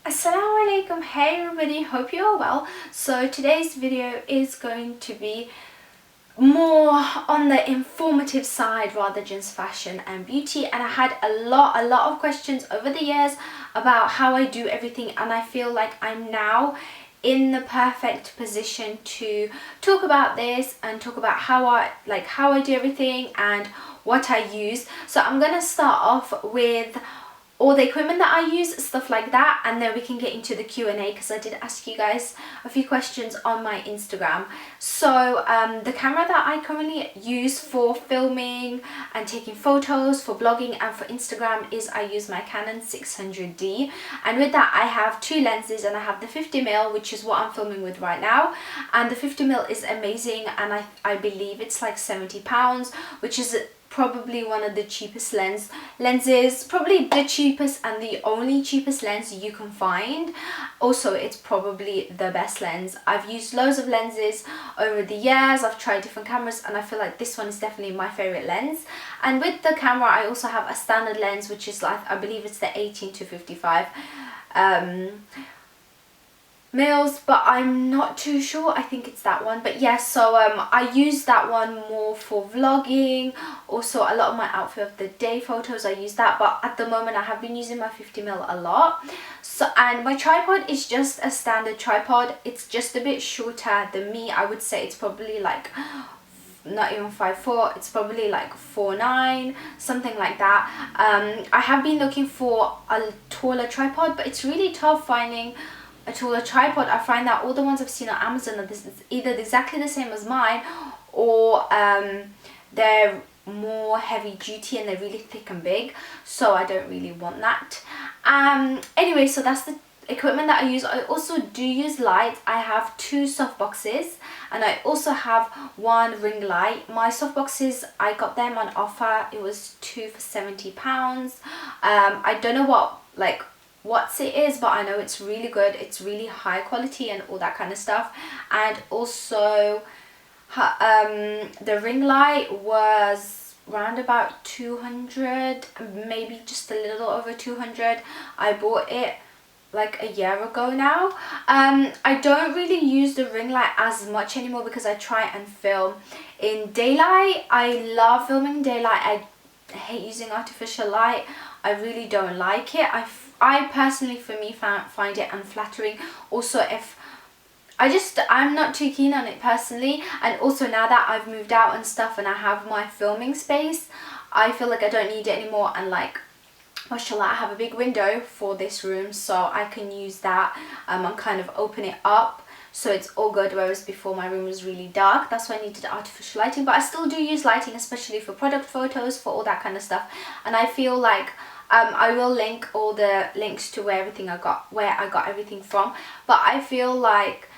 Assalamu alaikum. Hey everybody, hope you're all well. So today's video is going to be more on the informative side rather than just fashion and beauty, and I had a lot of questions over the years about how I do everything, and I feel like I'm now in the perfect position to talk about this and talk about how I do everything and what I use. So I'm gonna start off with all the equipment that I use, stuff like that, and then we can get into the Q&A because I did ask you guys a few questions on my Instagram. So the camera that I currently use for filming and taking photos, for blogging and for Instagram is I use my Canon 600D, and with that I have two lenses, and I have the 50mm, which is what I'm filming with right now, and the 50mm is amazing, and I believe it's like £70, which is probably one of the cheapest lenses, probably the cheapest and the only cheapest lens you can find. Also, it's probably the best lens. I've used loads of lenses over the years, I've tried different cameras, and I feel like this one is definitely my favorite lens. And with the camera I also have a standard lens, which is like, I believe it's the 18 to 55 mils, but I'm not too sure. I think it's that one, but yes. So I use that one more for vlogging. Also, a lot of my outfit of the day photos I use that, but at the moment I have been using my 50mm a lot. So, and my tripod is just a standard tripod. It's just a bit shorter than me. I would say it's probably like not even 5'4", it's probably like 4'9", something like that. I have been looking for a taller tripod, but it's really tough finding a taller tripod. I find that all the ones I've seen on Amazon are either exactly the same as mine, or they're more heavy duty and they're really thick and big, so I don't really want that. Anyway, so that's the equipment that I use. I also do use lights. I have two softboxes and I also have one ring light. My softboxes, I got them on offer. It was two for £70. I don't know what it is, but I know it's really good, it's really high quality and all that kind of stuff. And also the ring light was around about 200, maybe just a little over 200. I bought it like a year ago now. I don't really use the ring light as much anymore because I try and film in daylight. I love filming daylight. I hate using artificial light. I really don't like it. I personally, for me, find it unflattering. Also, I'm not too keen on it personally, and also now that I've moved out and stuff and I have my filming space, I feel like I don't need it anymore. And like, mashallah, I have a big window for this room, so I can use that and kind of open it up, so it's all good. Whereas before my room was really dark, that's why I needed artificial lighting. But I still do use lighting, especially for product photos, for all that kind of stuff. And I feel like I will link all the links to where I got everything from. But I feel like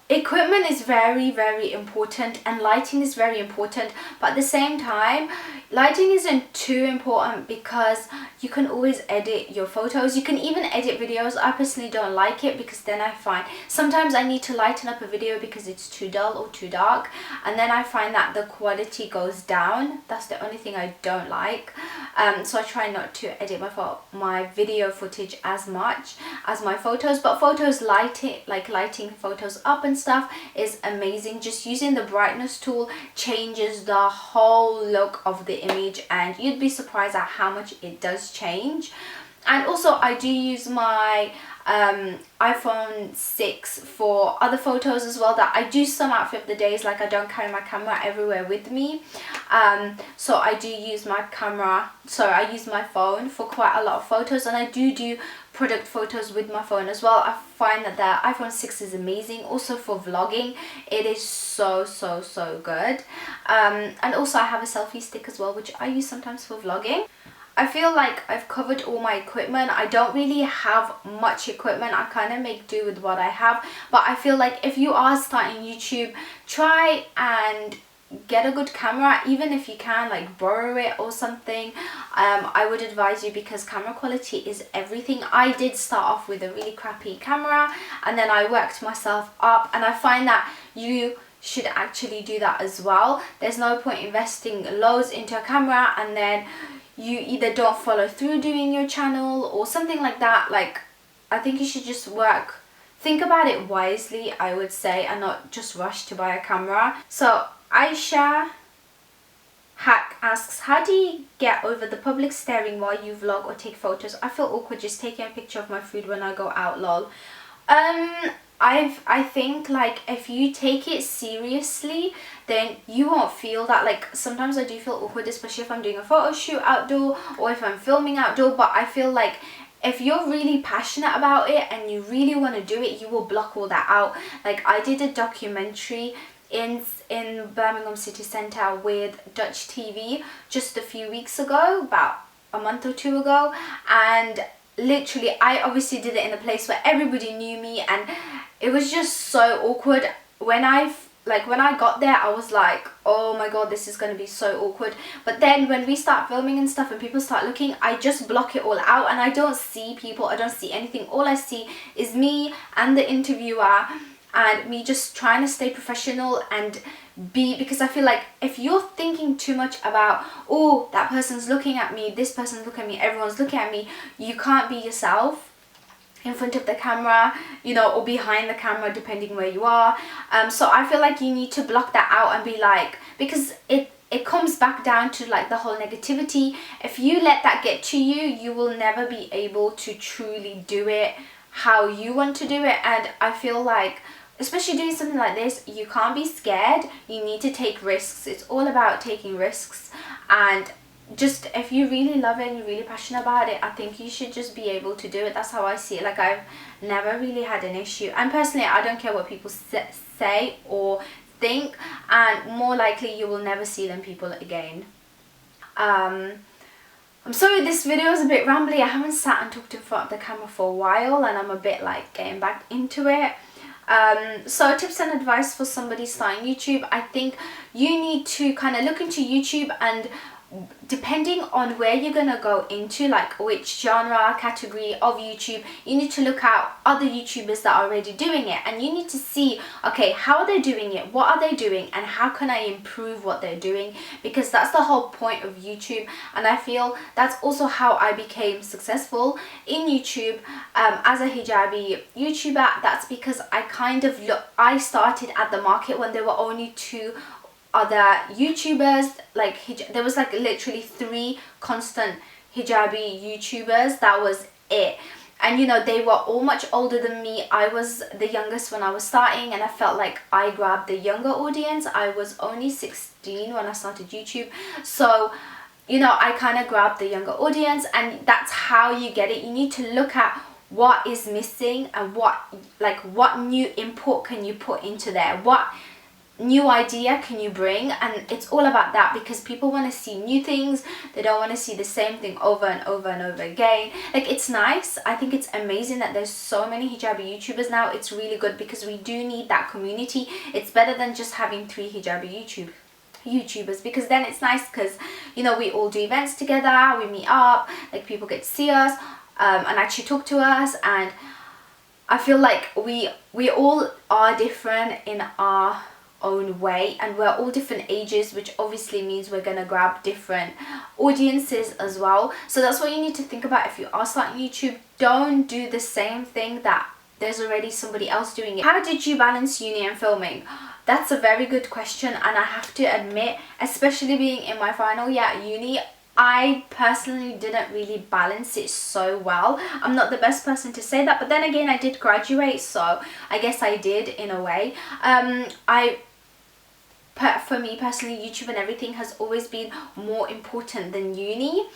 equipment is very important, and lighting is very important, but at the same time lighting isn't too important because you can always edit your photos. You can even edit videos. I personally don't like it because then I find sometimes I need to lighten up a video because it's too dull or too dark, and then I find that the quality goes down. That's the only thing I don't like. So I try not to edit my video footage as much as my photos. But lighting photos up and stuff is amazing. Just using the brightness tool changes the whole look of the image, and you'd be surprised at how much it does change. And also I do use my iPhone 6 for other photos as well, that I do some outfit of the days, like I don't carry my camera everywhere with me, so I do use my camera, so I use my phone for quite a lot of photos, and I do product photos with my phone as well. I find that the iPhone 6 is amazing. Also for vlogging, it is so good. And also I have a selfie stick as well, which I use sometimes for vlogging. I feel like I've covered all my equipment. I don't really have much equipment. I kind of make do with what I have. But I feel like if you are starting YouTube, try and get a good camera, even if you can like borrow it or something. I would advise you, because camera quality is everything. I did start off with a really crappy camera, and then I worked myself up, and I find that you should actually do that as well. There's no point investing loads into a camera and then you either don't follow through doing your channel or something like that. Like, I think you should just think about it wisely, I would say, and not just rush to buy a camera. So Aisha Hack asks, how do you get over the public staring while you vlog or take photos? I feel awkward just taking a picture of my food when I go out, lol. I think, like, if you take it seriously, then you won't feel that. Like, sometimes I do feel awkward, especially if I'm doing a photo shoot outdoor or if I'm filming outdoor, but I feel like if you're really passionate about it and you really want to do it, you will block all that out. Like, I did a documentary in Birmingham City Centre with Dutch TV just a few weeks ago, about a month or two ago, and literally I obviously did it in a place where everybody knew me, and it was just so awkward. When I got there, I was like, oh my god, this is going to be so awkward. But then when we start filming and stuff and people start looking, I just block it all out and I don't see people, I don't see anything. All I see is me and the interviewer, and me just trying to stay professional and because I feel like if you're thinking too much about, oh, that person's looking at me, this person's looking at me, everyone's looking at me, you can't be yourself in front of the camera, you know, or behind the camera, depending where you are. So I feel like you need to block that out and be like, because it comes back down to like the whole negativity. If you let that get to you, you will never be able to truly do it how you want to do it. And I feel like, especially doing something like this, you can't be scared. You need to take risks. It's all about taking risks, and just if you really love it and you're really passionate about it, I think you should just be able to do it. That's how I see it. Like, I've never really had an issue, and personally I don't care what people say or think, and more likely you will never see them people again. I'm sorry this video is a bit rambly. I haven't sat and talked in front of the camera for a while and I'm a bit like getting back into it. So tips and advice for somebody starting YouTube. I think you need to kind of look into YouTube, and depending on where you're gonna go into, like which genre, category of YouTube, you need to look at other YouTubers that are already doing it, and you need to see, okay, how are they doing it, what are they doing, and how can I improve what they're doing, because that's the whole point of YouTube. And I feel that's also how I became successful in YouTube as a hijabi YouTuber. That's because I started at the market when there were only two other YouTubers. Like, there was like literally 3 constant hijabi YouTubers. That was it. And you know, they were all much older than me. I was the youngest when I was starting, and I felt like I grabbed the younger audience. I was only 16 when I started YouTube, so you know, I kind of grabbed the younger audience, and that's how you get it. You need to look at what is missing and what new input can you put into there, what new idea can you bring, and it's all about that, because people want to see new things. They don't want to see the same thing over and over and over again. Like, it's nice. I think it's amazing that there's so many hijabi YouTubers now. It's really good, because we do need that community. It's better than just having 3 hijabi YouTubers, because then it's nice, because you know, we all do events together, we meet up, like people get to see us and actually talk to us, and I feel like we all are different in our own way, and we're all different ages, which obviously means we're gonna grab different audiences as well. So that's what you need to think about if you are starting YouTube. Don't do the same thing that there's already somebody else doing it. How did you balance uni and filming? That's a very good question, and I have to admit, especially being in my final year at uni, I personally didn't really balance it so well. I'm not the best person to say that, but then again, I did graduate, so I guess I did in a way. For me personally, YouTube and everything has always been more important than uni,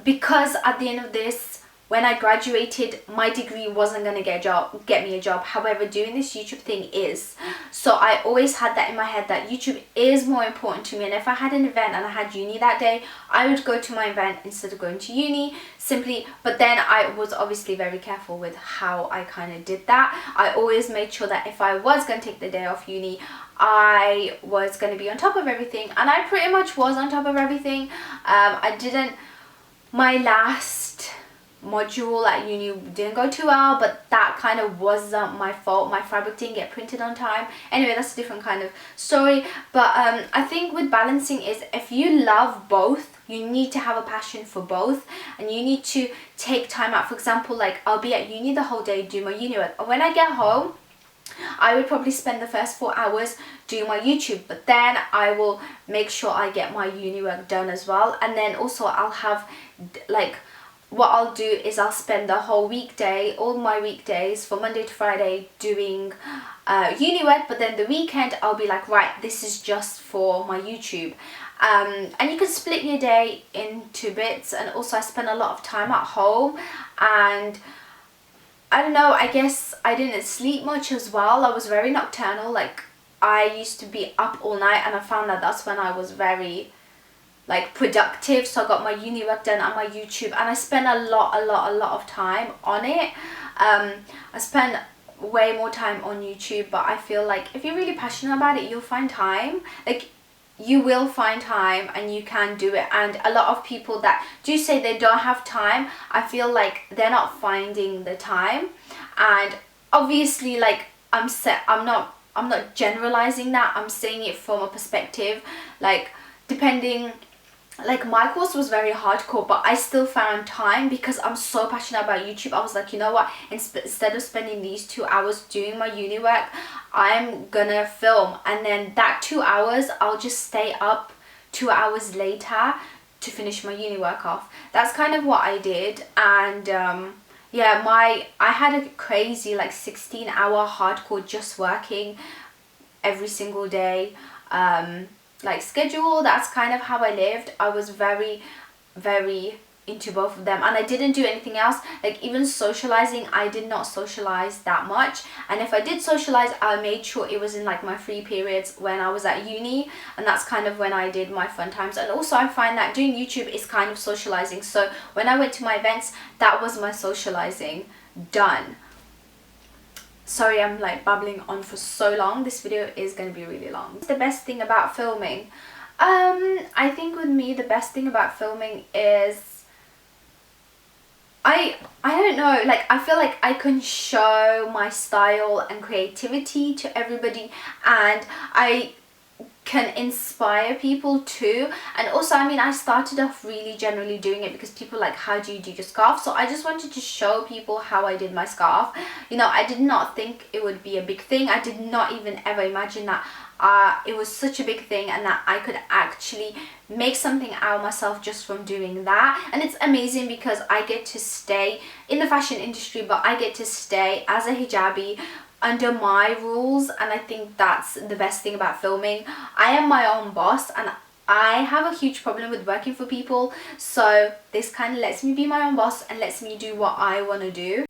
because at the end of this, when I graduated, my degree wasn't going to get me a job. However, doing this YouTube thing is. So I always had that in my head, that YouTube is more important to me. And if I had an event and I had uni that day, I would go to my event instead of going to uni, simply. But then I was obviously very careful with how I kind of did that. I always made sure that if I was going to take the day off uni, I was going to be on top of everything. And I pretty much was on top of everything. My last module at uni didn't go too well, but that kind of wasn't my fault. My fabric didn't get printed on time. Anyway, that's a different kind of story. But I think with balancing is, if you love both, You need to have a passion for both, and you need to take time out. For example, like I'll be at uni the whole day doing my uni work, and when I get home I would probably spend the first 4 hours doing my YouTube, but then I will make sure I get my uni work done as well. And then also I'll have, like, what I'll do is I'll spend the whole weekday, all my weekdays from Monday to Friday doing uni work, but then the weekend I'll be like, right, this is just for my YouTube. And you can split your day into bits. And also I spend a lot of time at home, and I don't know, I guess I didn't sleep much as well. I was very nocturnal. Like, I used to be up all night, and I found that that's when I was very, like, productive. So I got my uni work done and my YouTube, and I spent a lot of time on it. I spent way more time on YouTube, but I feel like if you're really passionate about it, you'll find time. Like, you will find time and you can do it. And a lot of people that do say they don't have time, I feel like they're not finding the time. And obviously, like, I'm not generalizing that. I'm saying it from a perspective, like, depending, like, my course was very hardcore, but I still found time because I'm so passionate about YouTube. I was like, you know what, instead of spending these 2 hours doing my uni work, I'm gonna film, and then that 2 hours I'll just stay up 2 hours later to finish my uni work off. That's kind of what I did. And yeah, I had a crazy, like, 16-hour hardcore just working every single day, like, schedule. That's kind of how I lived. I was very into both of them, and I didn't do anything else. Like, even socializing, I did not socialize that much, and if I did socialize, I made sure it was in, like, my free periods when I was at uni, and that's kind of when I did my fun times. And also I find that doing YouTube is kind of socializing, so when I went to my events, that was my socializing done. Sorry, I'm, like, babbling on for so long. This video is going to be really long. The best thing about filming, I think with me the best thing about filming is I don't know, like, I feel like I can show my style and creativity to everybody, and I can inspire people too. And also, I mean, I started off really generally doing it because people like, how do you do your scarf? So I just wanted to show people how I did my scarf. You know, I did not think it would be a big thing. I did not even ever imagine that it was such a big thing, and that I could actually make something out of myself just from doing that. And it's amazing because I get to stay in the fashion industry, but I get to stay as a hijabi under my rules, and I think that's the best thing about filming. I am my own boss, and I have a huge problem with working for people, so this kind of lets me be my own boss and lets me do what I want to do.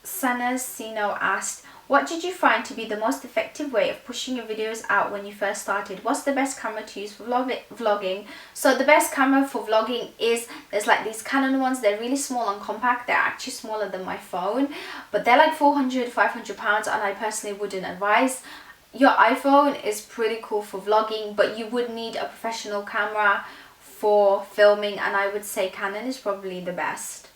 Sanas Sino asked, what did you find to be the most effective way of pushing your videos out when you first started? What's the best camera to use for vlogging? So the best camera for vlogging is, there's like these Canon ones. They're really small and compact. They're actually smaller than my phone, but they're like 400, 500 pounds, and I personally wouldn't advise. Your iPhone is pretty cool for vlogging, but you would need a professional camera for filming, and I would say Canon is probably the best.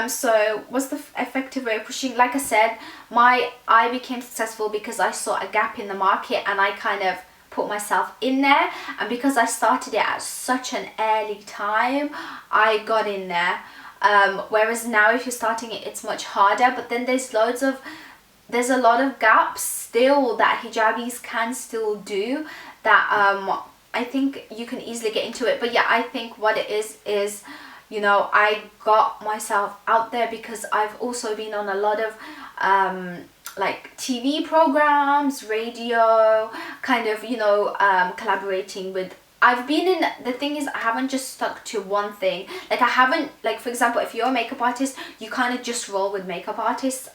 So what's the effective way of pushing? Like I said, I became successful because I saw a gap in the market, and I kind of put myself in there, and because I started it at such an early time, I got in there. Whereas now, if you're starting it, it's much harder. But then there's a lot of gaps still that hijabis can still do that I think you can easily get into it. But yeah, I think what it is, you know, I got myself out there because I've also been on a lot of like TV programs, radio, kind of, you know, collaborating with, I've been in, the thing is, I haven't just stuck to one thing. Like, I haven't, like, for example, if you're a makeup artist, you kind of just roll with makeup artists.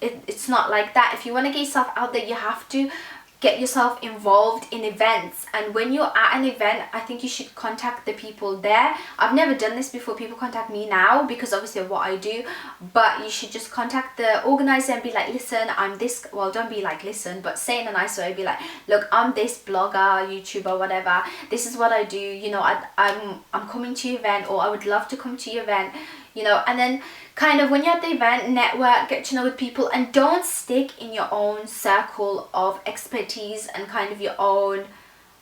It's not like that. If you want to get yourself out there, you have to get yourself involved in events, and when you're at an event, I think you should contact the people there. I've never done this before. People contact me now because obviously of what I do, but you should just contact the organizer and be like, listen, I'm this, well, don't be like listen, but say in a nice way, be like, look, I'm this blogger, YouTuber, whatever, this is what I do, you know, I'm coming to your event, or I would love to come to your event, you know. And then kind of when you're at the event, network, get to know with people, and don't stick in your own circle of expertise and kind of your own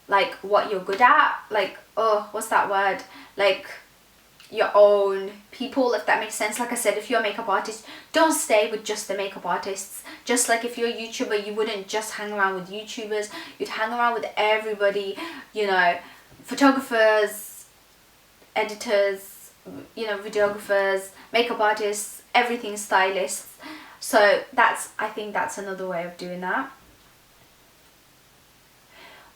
like what you're good at, like, oh, what's that word, like your own people, if that makes sense. Like I said, if you're a makeup artist, don't stay with just the makeup artists. Just like if you're a YouTuber, you wouldn't just hang around with YouTubers, you'd hang around with everybody, you know, photographers, editors, you know, videographers, makeup artists, everything, stylists. So I think that's another way of doing that.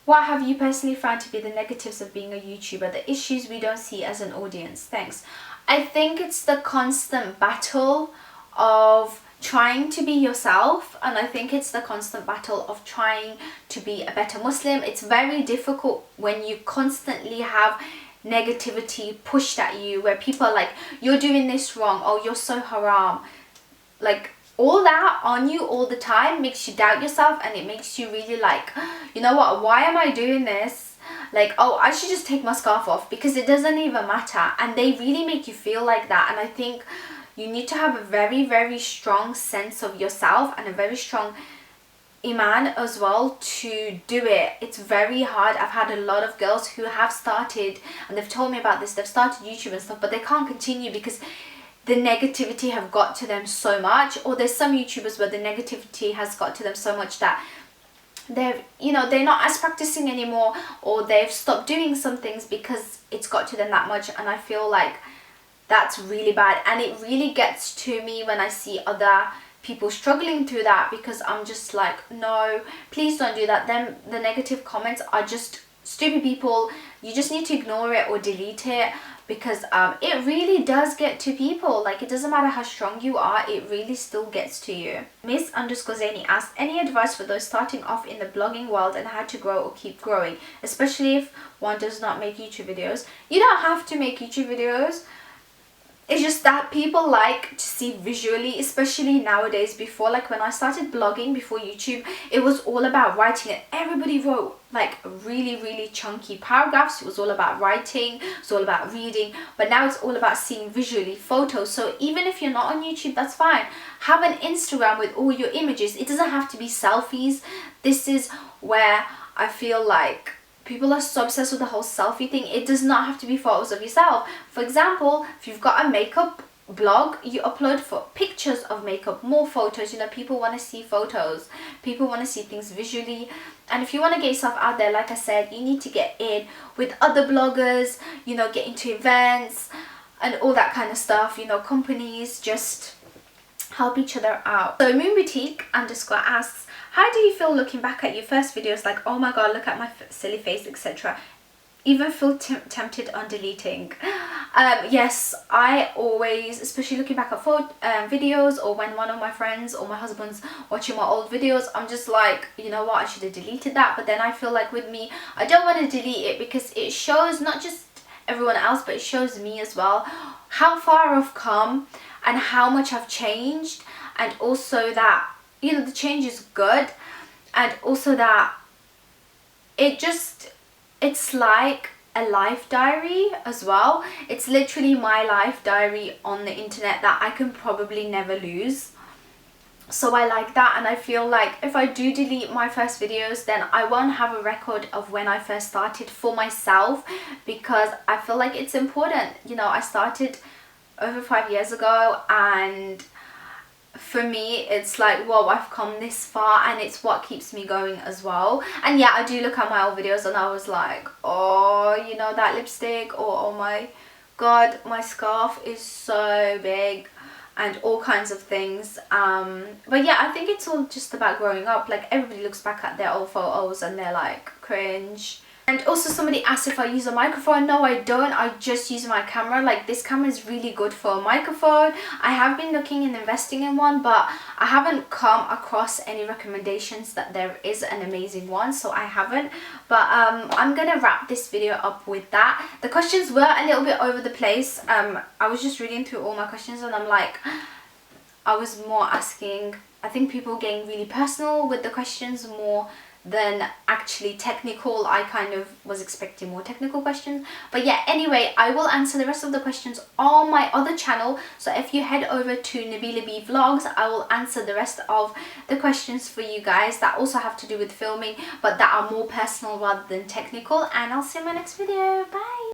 What have you personally found to be the negatives of being a YouTuber, the issues we don't see as an audience? Thanks. I think it's the constant battle of trying to be yourself, and I think it's the constant battle of trying to be a better Muslim. It's very difficult when you constantly have negativity pushed at you, where people are like, you're doing this wrong, oh, you're so haram. Like, all that on you all the time makes you doubt yourself, and it makes you really like, you know what, why am I doing this? Like, oh, I should just take my scarf off, because it doesn't even matter. And they really make you feel like that. And I think you need to have a very, very strong sense of yourself and a very strong iman as well to do it. It's very hard. I've had a lot of girls who have started, and they've told me about this, they've started YouTube and stuff, but they can't continue because the negativity have got to them so much. Or there's some YouTubers where the negativity has got to them so much that they're not as practicing anymore, or they've stopped doing some things because it's got to them that much. And I feel like that's really bad, and it really gets to me when I see other people struggling through that, because I'm just like, no, please don't do that. Then the negative comments are just stupid people. You just need to ignore it or delete it, because it really does get to people. Like, it doesn't matter how strong you are, it really still gets to you. Miss_Zany asked, any advice for those starting off in the blogging world and how to grow or keep growing, especially if one does not make YouTube videos? You don't have to make YouTube videos. It's just that people like to see visually, especially nowadays. Before, like when I started blogging before YouTube, it was all about writing, and everybody wrote like really, really chunky paragraphs. It was all about writing, it's all about reading. But now it's all about seeing visually, photos. So even if you're not on YouTube, that's fine. Have an Instagram with all your images. It doesn't have to be selfies. This is where I feel like people are so obsessed with the whole selfie thing. It does not have to be photos of yourself. For example, if you've got a makeup blog, you upload for pictures of makeup, more photos. You know, people want to see photos. People want to see things visually. And if you want to get yourself out there, like I said, you need to get in with other bloggers, you know, get into events and all that kind of stuff. You know, companies, just help each other out. So Moon Boutique _ asks, how do you feel looking back at your first videos, like, oh my god, look at my silly face, etc.? Even feel tempted on deleting? Yes, I always, especially looking back at videos, or when one of my friends or my husband's watching my old videos, I'm just like, you know what, I should have deleted that. But then I feel like with me, I don't want to delete it, because it shows not just everyone else, but it shows me as well how far I've come and how much I've changed. And also that, you know, the change is good, and also that it's like a life diary as well. It's literally my life diary on the internet that I can probably never lose. So I like that, and I feel like if I do delete my first videos, then I won't have a record of when I first started for myself, because I feel like it's important. You know, I started over 5 years ago, and for me it's like, whoa, I've come this far, and it's what keeps me going as well. And yeah, I do look at my old videos and I was like, oh, you know, that lipstick, or oh my god, my scarf is so big, and all kinds of things. But yeah, I think it's all just about growing up. Like, everybody looks back at their old photos and they're like, cringe. And also somebody asked if I use a microphone. No, I don't. I just use my camera. Like, this camera is really good for a microphone. I have been looking and investing in one, but I haven't come across any recommendations that there is an amazing one, so I haven't. But I'm gonna wrap this video up with that. The questions were a little bit over the place. I was just reading through all my questions, and I'm like, I was more asking, I think people getting really personal with the questions more than actually technical. I kind of was expecting more technical questions, but yeah, anyway, I will answer the rest of the questions on my other channel. So if you head over to Nabiilabee Vlogs, I will answer the rest of the questions for you guys that also have to do with filming, but that are more personal rather than technical. And I'll see you in my next video. Bye.